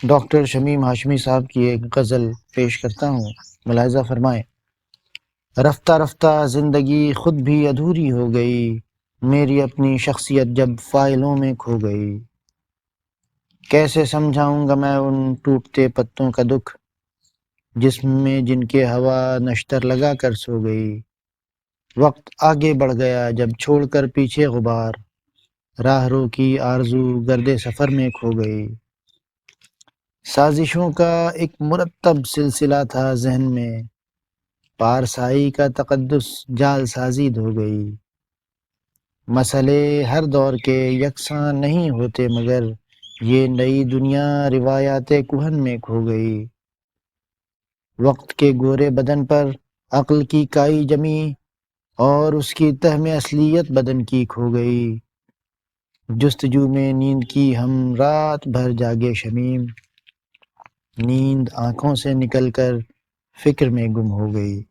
Doctor Shamim Hashmi صاحب کی ایک غزل پیش کرتا ہوں، ملاحظہ فرمائیں۔ رفتہ رفتہ زندگی خود بھی ادھوری ہو گئی، میری اپنی شخصیت جب فائلوں میں کھو گئی۔ کیسے سمجھاؤں گا میں ان ٹوٹتے پتوں کا دکھ، جسم میں جن کے ہوا نشتر لگا کر سو گئی۔ وقت آگے بڑھ گیا جب چھوڑ کر پیچھے غبار، راہ رو کی آرزو گرد سفر میں کھو گئی۔ سازشوں کا ایک مرتب سلسلہ تھا ذہن میں، پارسائی کا تقدس جال سازی ہو گئی۔ مسئلے ہر دور کے یکساں نہیں ہوتے، مگر یہ نئی دنیا روایات کہن میں کھو گئی۔ وقت کے گورے بدن پر عقل کی کائی جمی، اور اس کی تہ میں اصلیت بدن کی کھو گئی۔ جستجو میں نیند کی ہم رات بھر جاگے شمیم، نیند آنکھوں سے نکل کر فکر میں گم ہو گئی۔